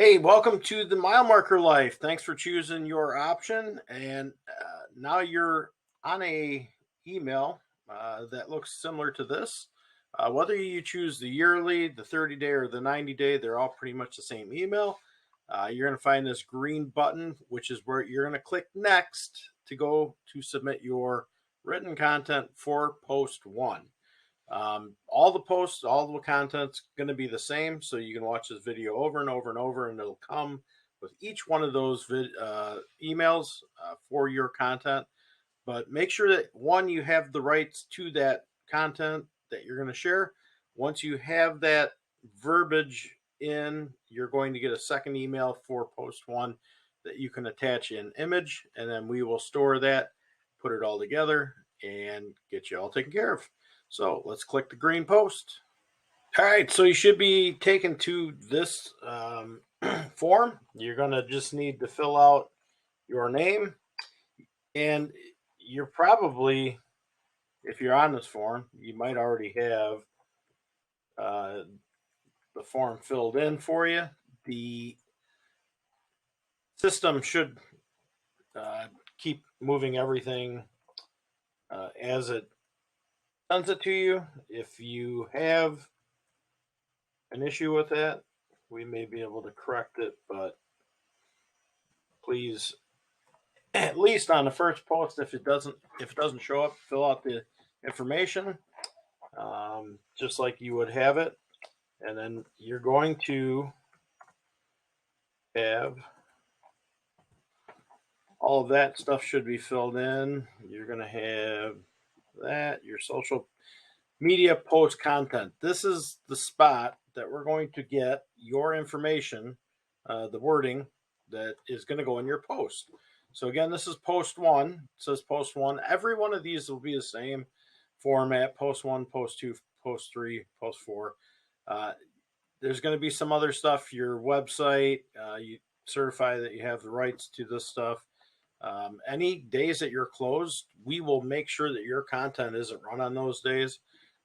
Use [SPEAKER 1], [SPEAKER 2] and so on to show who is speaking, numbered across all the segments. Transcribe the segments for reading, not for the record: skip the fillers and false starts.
[SPEAKER 1] Hey, welcome to the mile marker life. Thanks for choosing your option. And now you're on a email that looks similar to this. Whether you choose the yearly, the 30 day, or the 90-day, they're all pretty much the same email. You're going to find this green button, which is where you're going to click next to go to submit your written content for post one. All the posts, all the content's going to be the same. So you can watch this video over and over and over, and it'll come with each one of those emails for your content. But make sure that one, you have the rights to that content that you're going to share. Once you have that verbiage in, you're going to get a second email for post one that you can attach an image, and then we will store that, put it all together, and get you all taken care of. So let's click the green post. All right, so you should be taken to this form. You're going to just need to fill out your name, and you're probably, if you're on this form, you might already have uh, the form filled in for you. The system should uh, keep moving everything as it sends it to you. If you have an issue with that, we may be able to correct it, but please, at least on the first post, if it doesn't show up, fill out the information just like you would have it, and then you're going to have all of that stuff should be filled in. You're going to have that, your social media post content. This is the spot that we're going to get your information, the wording that is going to go in your post. So again, this is post one. It says post one. Every one of these will be the same format: post one, post two, post three, post four. There's going to be some other stuff. Your website, you certify that you have the rights to this stuff. Any days that you're closed, we will make sure that your content isn't run on those days.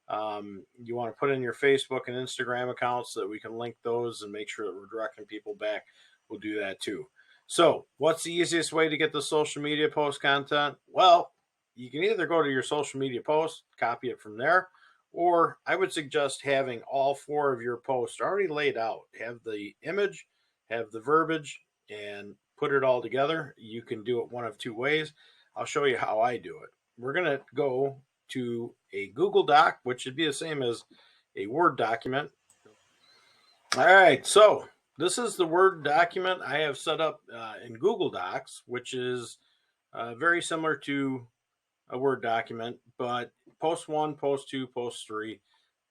[SPEAKER 1] You want to put in your Facebook and Instagram accounts so that we can link those and make sure that we're directing people back. We'll do that too. So, what's the easiest way to get the social media post content? Well, you can either go to your social media post, copy it from there, or I would suggest having all four of your posts already laid out. Have the image, have the verbiage, and put it all together. You can do it one of two ways. I'll show you how I do it. We're going to go to a Google Doc, which should be the same as a Word document. All right, so this is the Word document I have set up in Google Docs, which is very similar to a Word document, but post one, post two, post three.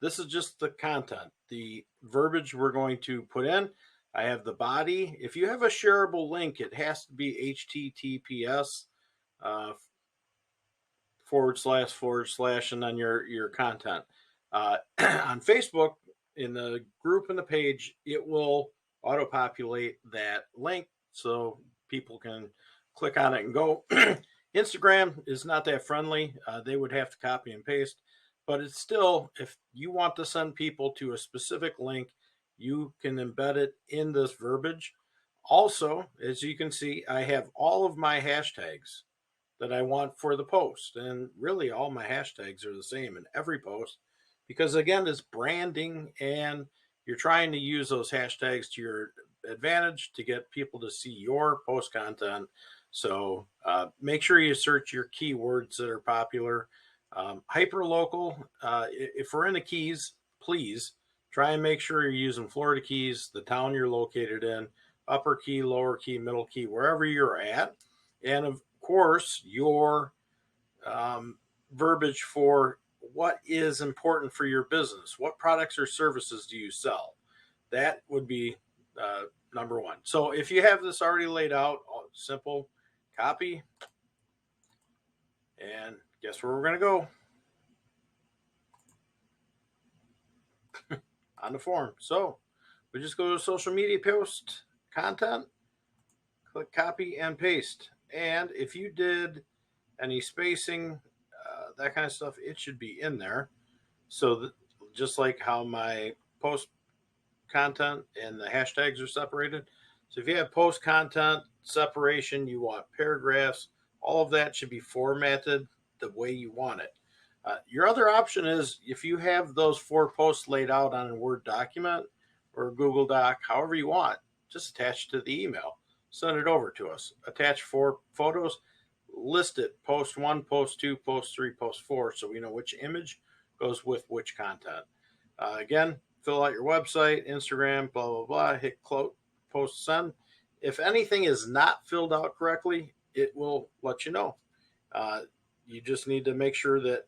[SPEAKER 1] This is just the content, the verbiage we're going to put in. I have the body. If you have a shareable link, it has to be HTTPS // and then your content. On Facebook, in the group and the page, it will auto populate that link so people can click on it and go. Instagram is not that friendly. They would have to copy and paste, but it's still, if you want to send people to a specific link, you can embed it in this verbiage. Also, as you can see, I have all of my hashtags that I want for the post. And really, all my hashtags are the same in every post because, again, it's branding and you're trying to use those hashtags to your advantage to get people to see your post content. So make sure you search your keywords that are popular. Hyperlocal, if we're in the Keys, please try and make sure you're using Florida Keys, the town you're located in, upper key, lower key, middle key, wherever you're at. And of course, your verbiage for what is important for your business. What products or services do you sell? That would be number one. So if you have this already laid out, simple copy. And guess where we're going to go? On the form. So we just go to social media post content, click copy and paste. And if you did any spacing, that kind of stuff, it should be in there. So just like how my post content and the hashtags are separated, So if you have post content separation, you want paragraphs, all of that should be formatted the way you want it. Your other option is if you have those 4 posts laid out on a Word document or a Google Doc, however you want, just attach it to the email, send it over to us. Attach 4 photos, list it, post 1, post 2, post 3, post 4, so we know which image goes with which content. Again, fill out your website, Instagram, blah, blah, blah, hit post send. If anything is not filled out correctly, it will let you know. You just need to make sure that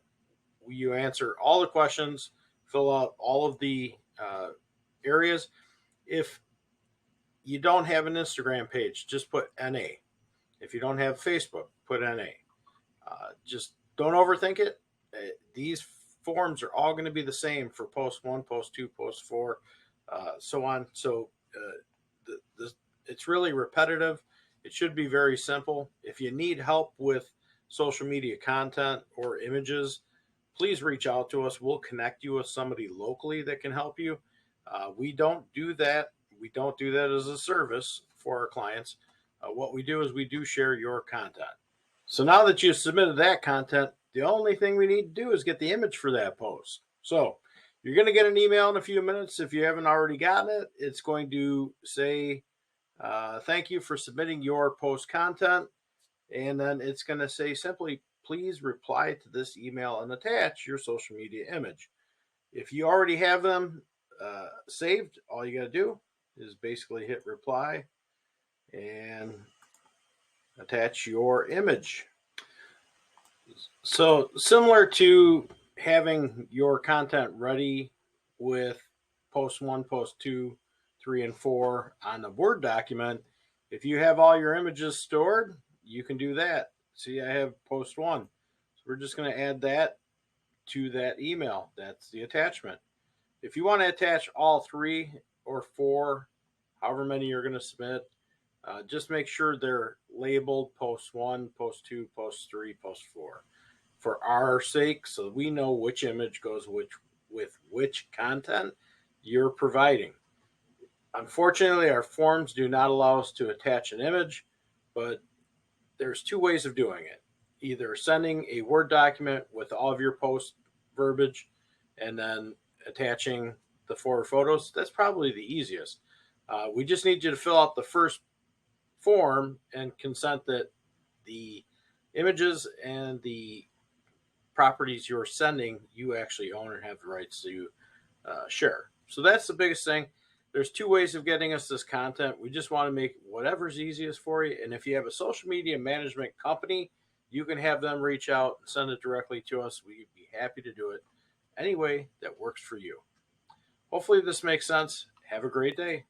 [SPEAKER 1] you answer all the questions, fill out all of the areas. If you don't have an Instagram page, just put NA. If you don't have Facebook, put NA. Just don't overthink it. These forms are all going to be the same for post 1, post 2, post 4, so on. So it's really repetitive. It should be very simple. If you need help with social media content or images, please reach out to us. We'll connect you with somebody locally that can help you. We don't do that. We don't do that as a service for our clients. What we do is we do share your content. So now that you've submitted that content, the only thing we need to do is get the image for that post. So you're going to get an email in a few minutes. If you haven't already gotten it, it's going to say, thank you for submitting your post content. And then it's going to say simply, please reply to this email and attach your social media image. If you already have them saved, all you got to do is basically hit reply and attach your image. So similar to having your content ready with post 1, post 2, 3, and 4 on a Word document, if you have all your images stored, you can do that. See, I have post 1. So we're just going to add that to that email. That's the attachment. If you want to attach all 3 or 4, however many you're going to submit, just make sure they're labeled post 1, post 2, post 3, post 4 for our sake, so we know which image goes with which content you're providing. Unfortunately, our forms do not allow us to attach an image, but there's 2 ways of doing it. Either sending a Word document with all of your post verbiage and then attaching the 4 photos. That's probably the easiest. We just need you to fill out the first form and consent that the images and the properties you're sending you actually own and have the rights to share. So that's the biggest thing. There's 2 ways of getting us this content. We just want to make whatever's easiest for you. And if you have a social media management company, you can have them reach out and send it directly to us. We'd be happy to do it any way that works for you. Hopefully this makes sense. Have a great day.